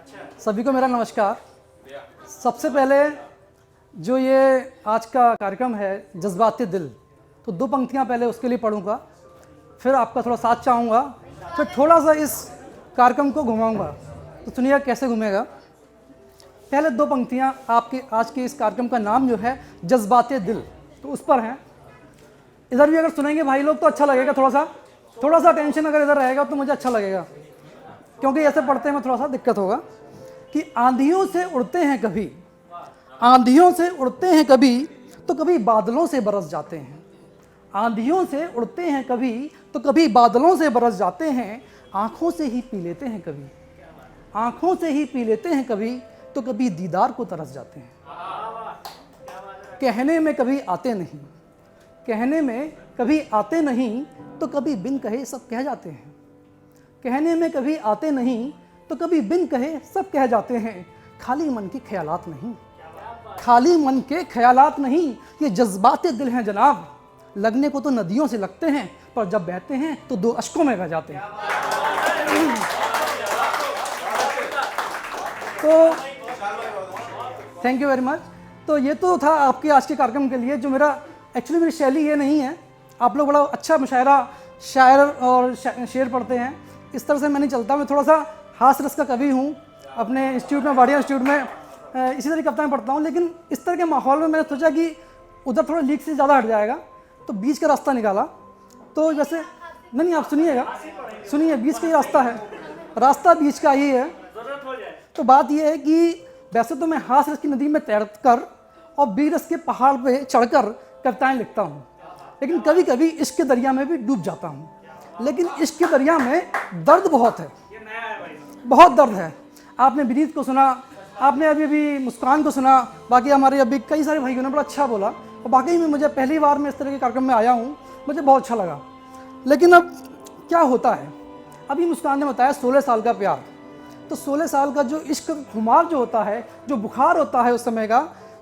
सभी को मेरा नमस्कार। सबसे पहले जो ये आज का कार्यक्रम है जज्बाते दिल, तो 2 पंक्तियाँ पहले उसके लिए पढ़ूंगा, फिर आपका थोड़ा साथ चाहूँगा, फिर थोड़ा सा इस कार्यक्रम को घुमाऊंगा। तो सुनिएगा कैसे घूमेगा। पहले 2 पंक्तियाँ आपके आज के इस कार्यक्रम का नाम जो है जज्बाते दिल, तो उस पर हैं। इधर भी अगर सुनेंगे भाई लोग तो अच्छा लगेगा, थोड़ा सा टेंशन अगर इधर रहेगा तो मुझे अच्छा लगेगा, क्योंकि ऐसे पढ़ते में थोड़ा सा दिक्कत होगा। कि आंधियों से उड़ते हैं कभी, आंधियों से उड़ते हैं कभी, तो कभी बादलों से बरस जाते हैं। आंधियों से उड़ते हैं कभी, तो कभी बादलों से बरस जाते हैं। आँखों से ही पी लेते हैं कभी, आँखों से ही पी लेते हैं कभी, तो कभी दीदार को तरस जाते हैं। कहने में कभी आते नहीं, कहने में कभी आते नहीं, तो कभी बिन कहे सब कह जाते हैं। कहने में कभी आते नहीं, तो कभी बिन कहे सब कह जाते हैं। खाली मन के ख्यालात नहीं, खाली मन के ख्यालात नहीं, ये जज्बाते दिल हैं जनाब। लगने को तो नदियों से लगते हैं, पर जब बहते हैं तो 2 अश्कों में बह जाते हैं। तो थैंक यू वेरी मच। तो ये तो था आपके आज के कार्यक्रम के लिए, जो एक्चुअली मेरी शैली ये नहीं है। आप लोग बड़ा अच्छा मुशायरा, शायर और शेर पढ़ते हैं, इस तरह से मैं नहीं चलता। मैं थोड़ा सा हास्य रस का कवि हूँ। अपने इंस्टीट्यूट में, वाडिया इंस्टीट्यूट में इसी तरह की कविताएं पढ़ता हूँ। लेकिन इस तरह के माहौल में मैंने सोचा कि उधर थोड़ा लीक से ज़्यादा हट जाएगा, तो बीच का रास्ता निकाला। तो जैसे नहीं, आप सुनिएगा, सुनिए, बीच का ही रास्ता है, रास्ता बीच का ही है। तो बात यह है कि वैसे तो मैं हास्य रस की नदी में तैरकर और बीर रस के पहाड़ पे चढ़कर कविताएं लिखता हूँ, लेकिन कभी कभी इश्क के दरिया में भी डूब जाता हूँ। लेकिन इश्क के दरिया में दर्द बहुत है, बहुत दर्द है। आपने विनीत को सुना, आपने अभी मुस्कान को सुना, बाकी हमारे अभी कई सारे भाइयों ने बड़ा अच्छा बोला। और बाकी में मुझे पहली बार मैं इस तरह के कार्यक्रम में आया हूँ, मुझे बहुत अच्छा लगा। लेकिन अब क्या होता है, अभी मुस्कान ने बताया 16 साल का प्यार। तो 16 साल का जो इश्क खुमार जो होता है, जो बुखार होता है उस समय का,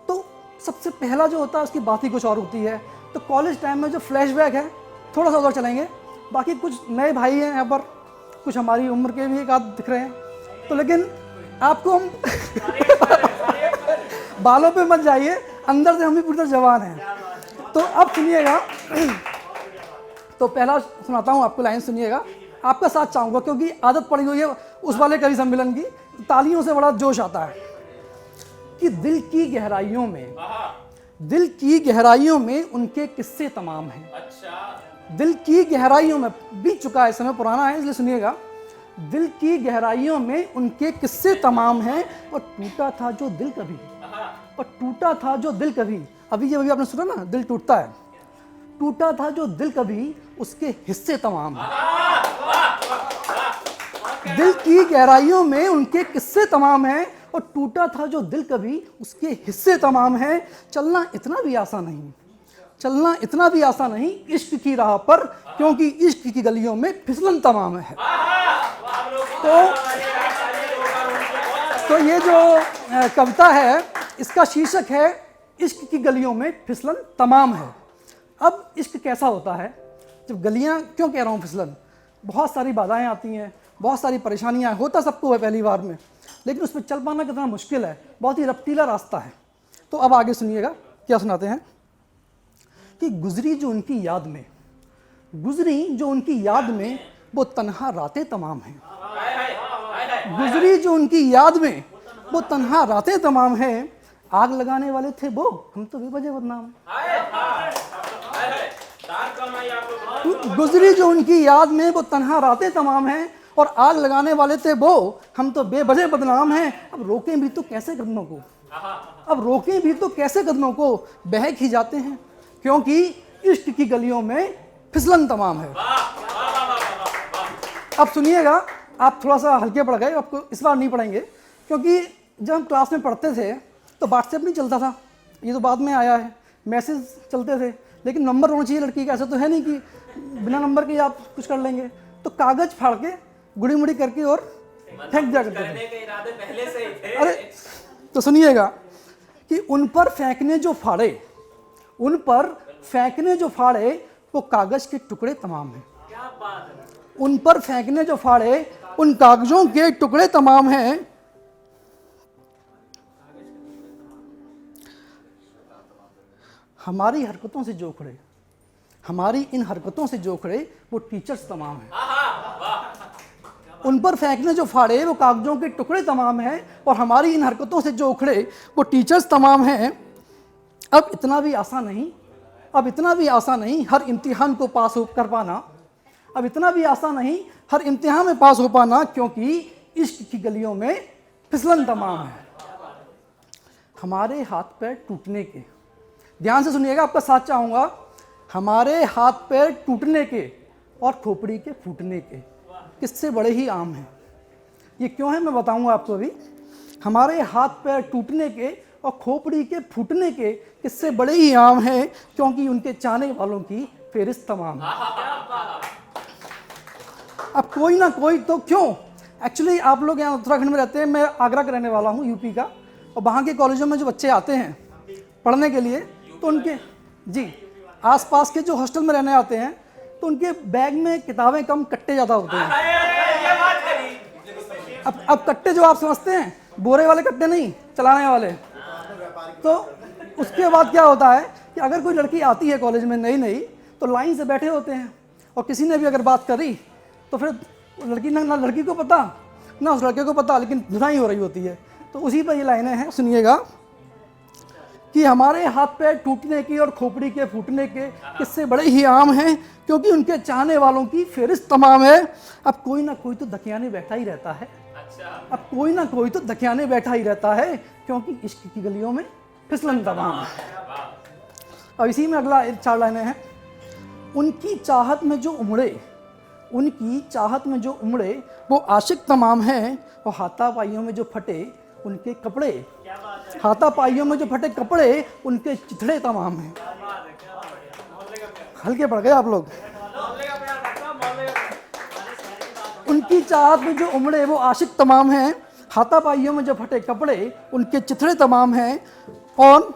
तो सबसे पहला जो होता है उसकी बात ही कुछ और होती है। तो कॉलेज टाइम में जो फ्लैशबैक है, थोड़ा सा उधर चलेंगे। बाकी कुछ नए भाई हैं यहाँ पर, कुछ हमारी उम्र के भी एक आध दिख रहे हैं, तो लेकिन आपको हम बालों पे मत जाइए, अंदर से हम भी पूरी तरह जवान हैं। तो अब सुनिएगा, तो पहला सुनाता हूँ आपको, लाइन सुनिएगा। आपका साथ चाहूँगा क्योंकि आदत पड़ी हुई है उस वाले कवि सम्मेलन की, तालियों से बड़ा जोश आता है। कि दिल की गहराइयों में, दिल की गहराइयों में उनके किस्से तमाम हैं। दिल की गहराइयों में, बीत चुका है, समय पुराना है, इसलिए सुनिएगा। दिल की गहराइयों में उनके किस्से तमाम हैं, और टूटा था जो दिल कभी, और टूटा था जो दिल कभी। अभी जब आपने सुना ना, दिल टूटता है, टूटा था जो दिल कभी, उसके हिस्से तमाम हैं। दिल की गहराइयों में उनके किस्से तमाम हैं, और टूटा था जो दिल कभी, उसके हिस्से तमाम हैं। चलना इतना भी आसान नहीं, चलना इतना भी आसान नहीं इश्क की राह पर, क्योंकि इश्क की गलियों में फिसलन तमाम है। तो ये जो कविता है, इसका शीर्षक है इश्क की गलियों में फिसलन तमाम है। अब इश्क कैसा होता है, जब गलियां, क्यों कह रहा हूँ फिसलन, बहुत सारी बाधाएं आती हैं, बहुत सारी परेशानियां, होता सबको है पहली बार में, लेकिन उसमें चल पाना कितना मुश्किल है, बहुत ही रफ्तीला रास्ता है। तो अब आगे सुनिएगा क्या सुनाते हैं। कि गुजरी जो उनकी याद में, गुजरी जो उनकी याद में, वो तन्हा रातें तमाम हैं। गुजरी जो उनकी याद में, वो तन्हा रातें तमाम हैं। आग लगाने वाले थे वो, हम तो बेवजह बदनाम। गुजरी जो उनकी याद में, वो तन्हा रातें तमाम हैं, और आग लगाने वाले थे वो, हम तो बेवजह बदनाम हैं। अब रोकें भी तो कैसे कदमों को, अब रोकें भी तो कैसे कदमों को, बहक ही जाते हैं, क्योंकि इश्क की गलियों में फिसलन तमाम है। अब सुनिएगा, आप थोड़ा सा हल्के पड़ गए, आपको इस बार नहीं पढ़ेंगे, क्योंकि जब हम क्लास में पढ़ते थे तो व्हाट्सएप नहीं चलता था, ये तो बाद में आया है, मैसेज चलते थे। लेकिन नंबर होना चाहिए लड़की का, ऐसा तो है नहीं कि बिना नंबर के आप कुछ कर लेंगे। तो कागज फाड़ के गुड़ी मुड़ी करके और फेंक दिया करते थे। अरे तो सुनिएगा कि उन पर फेंकने जो फाड़े, उन पर फेंकने जो फाड़े, वो कागज के टुकड़े तमाम हैं। उन पर फेंकने जो फाड़े, उन कागजों के टुकड़े तमाम हैं। हमारी हरकतों से जो उखड़े, हमारी इन हरकतों से जो उखड़े वो टीचर्स तमाम हैं। उन पर फेंकने जो फाड़े वो कागजों के टुकड़े तमाम हैं, और हमारी इन हरकतों से जो उखड़े वो टीचर्स तमाम हैं। अब इतना भी आसान नहीं, अब इतना भी आसान नहीं हर इम्तिहान को पास कर पाना, अब इतना भी आसान नहीं हर इम्तिहान में पास हो पाना, क्योंकि इश्क की गलियों में फिसलन तमाम है। हमारे हाथ पैर टूटने के, ध्यान से सुनिएगा, आपका साथ चाहूँगा, हमारे हाथ पैर टूटने के और खोपड़ी के फूटने के किससे बड़े ही आम हैं। ये क्यों है मैं बताऊँगा आपको अभी। हमारे हाथ पैर टूटने के और खोपड़ी के फूटने के किससे बड़े ही आम हैं, क्योंकि उनके चाहने वालों की फेरिस्त तमाम है। अब कोई ना कोई तो क्यों, एक्चुअली आप लोग यहाँ उत्तराखंड में रहते हैं, मैं आगरा का रहने वाला हूँ, यूपी का, और वहाँ के कॉलेजों में जो बच्चे आते हैं पढ़ने के लिए, तो उनके जी आसपास के जो हॉस्टल में रहने आते हैं तो उनके बैग में किताबें कम, कट्टे ज़्यादा होते हैं। अब कट्टे जो आप समझते हैं बोरे वाले कट्टे नहीं, चलाने वाले। तो उसके बाद क्या होता है कि अगर कोई लड़की आती है कॉलेज में नई नई, तो लाइन से बैठे होते हैं, और किसी ने भी अगर बात करी तो फिर लड़की ना लड़की को पता ना उस लड़के को पता, लेकिन धुनाई हो रही होती है। तो उसी पर ये लाइनें हैं, सुनिएगा कि हमारे हाथ पैर टूटने की और खोपड़ी के फूटने के किस्से बड़े ही आम हैं, क्योंकि उनके चाहने वालों की फेरिस्त तमाम है। अब कोई ना कोई तो दकियाने बैठा ही रहता है, अब कोई ना कोई तो दकियाने बैठा ही रहता है, क्योंकि इश्क की गलियों में फिसलन तमाम है। अब इसी में अगला 4 लाइनें हैं। उनकी चाहत में जो उमड़े, उनकी चाहत में जो उमड़े वो आशिक तमाम हैं, और हाथापाइयों में जो फटे उनके कपड़े, हाथापाइयों में जो फटे कपड़े उनके चिथड़े तमाम हैं। हल्के पड़ गए आप लोग। उनकी चाहत में जो उमड़े वो आशिक तमाम हैं, हाथापाइयों में जो फटे कपड़े उनके चिथड़े तमाम हैं। और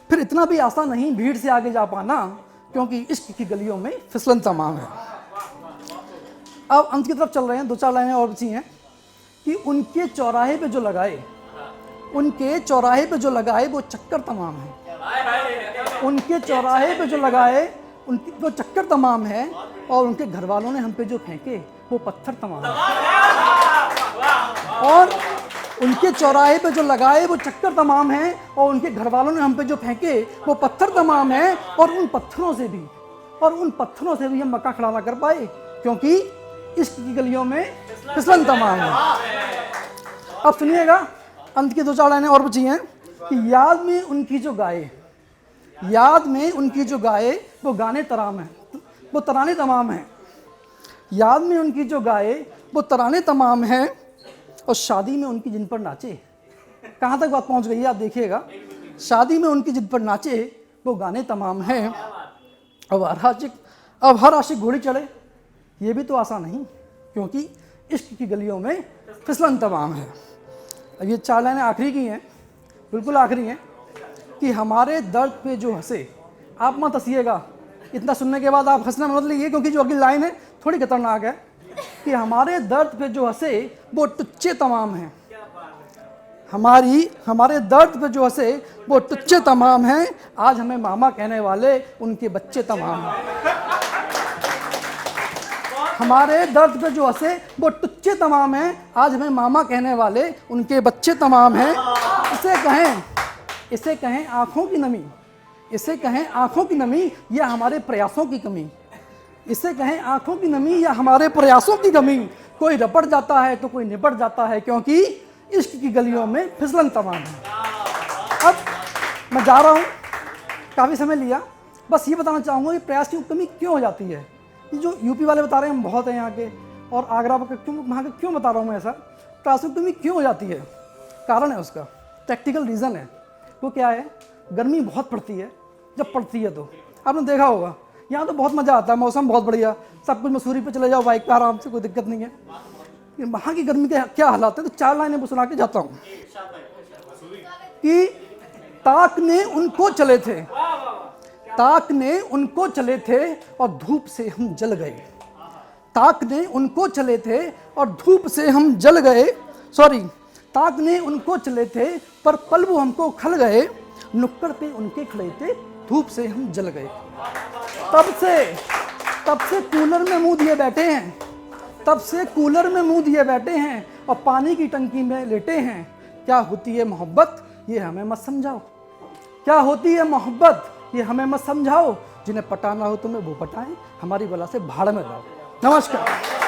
फिर इतना भी आसान नहीं भीड़ से आगे जा पाना, क्योंकि इश्क की गलियों में फिसलन तमाम है। अब अंत की तरफ चल रहे हैं, 2-4 लाइनें और बची हैं कि उनके चौराहे पे जो लगाए, उनके चौराहे पे जो लगाए वो चक्कर तमाम है। उनके चौराहे पे जो लगाए उनकी वो चक्कर तमाम है, और उनके घर वालों ने हम पे जो फेंके वो पत्थर तमाम है। और उनके चौराहे पे जो लगाए वो चक्कर तमाम है, और उनके घर वालों ने हम पे जो फेंके वो पत्थर तमाम है। और उन पत्थरों से भी हम मक्का खड़ा ना कर पाए, क्योंकि इश्क की गलियों में फिसलन तमाम है। अब सुनिएगा, अंत की 2-4 लाइनें और बची हैं कि याद में उनकी जो गाए, याद में उनकी जो गाए वो गाने तराम है, वो तराने तमाम हैं। याद में उनकी जो गाए वो तराने तमाम हैं, और शादी में उनकी जिन पर नाचे, कहाँ तक बात पहुँच गई है आप देखिएगा। शादी में उनकी जिन पर नाचे वो गाने तमाम हैं। अब हर आशिक घोड़ी चढ़े, ये भी तो आसान नहीं, क्योंकि इश्क की गलियों में फिसलन तमाम है। अब ये 4 लाइनें आखिरी की हैं, बिल्कुल आखिरी हैं कि हमारे दर्द पे जो हंसे, आप मत हंसिएगा, इतना सुनने के बाद आप हंसना मत लीजिए, क्योंकि जो अगली लाइन है थोड़ी खतरनाक है कि हमारे दर्द पे जो हंसे वो टुच्चे तमाम हैं। हमारे दर्द पे जो हंसे वो टुच्चे तमाम हैं, आज हमें मामा कहने वाले उनके बच्चे तमाम हैं। हमारे दर्द पे जो हंसे वो टुच्चे तमाम हैं, आज हमें मामा कहने वाले उनके बच्चे तमाम हैं। इसे कहें आँखों की नमी, इसे कहें आँखों की नमी या हमारे प्रयासों की कमी, इसे कहें आँखों की नमी या हमारे प्रयासों की कमी। कोई रपट जाता है तो कोई निपट जाता है, क्योंकि इश्क की गलियों में फिसलन तमाम है। अब मैं जा रहा हूँ, काफ़ी समय लिया, बस ये बताना चाहूँगा कि प्रयास की कमी क्यों हो जाती है। ये जो यूपी वाले बता रहे हैं, हम बहुत हैं यहाँ के, और आगरा क्यों, वहाँ के क्यों बता रहा हूँ मैं ऐसा, प्रयास की कमी क्यों हो जाती है, कारण है उसका, प्रैक्टिकल रीज़न है। वो क्या है, गर्मी बहुत पड़ती है, जब पड़ती है तो आपने देखा होगा यहाँ तो बहुत मज़ा आता है, मौसम बहुत बढ़िया, सब कुछ मसूरी पे चले जाओ बाइक पर आराम से, कोई दिक्कत नहीं है। वहाँ की गर्मी के क्या हालात है, तो 4 लाइनें वो सुना के जाता हूँ कि ताक ने उनको चले थे, ताक ने उनको चले थे और धूप से हम जल गए। ताक ने उनको चले थे और धूप से हम जल गए, ताक ने उनको चले थे पर पल वो हमको खल गए। नुक्कड़ पे उनके खड़े थे धूप से हम जल गए। तब से कूलर में मुंह दिए बैठे हैं, तब से कूलर में मुंह दिए बैठे हैं और पानी की टंकी में लेटे हैं। क्या होती है मोहब्बत ये हमें मत समझाओ, क्या होती है मोहब्बत ये हमें मत समझाओ। जिन्हें पटाना हो तुम्हें वो पटाएं, हमारी बला से भाड़ में जाओ। नमस्कार।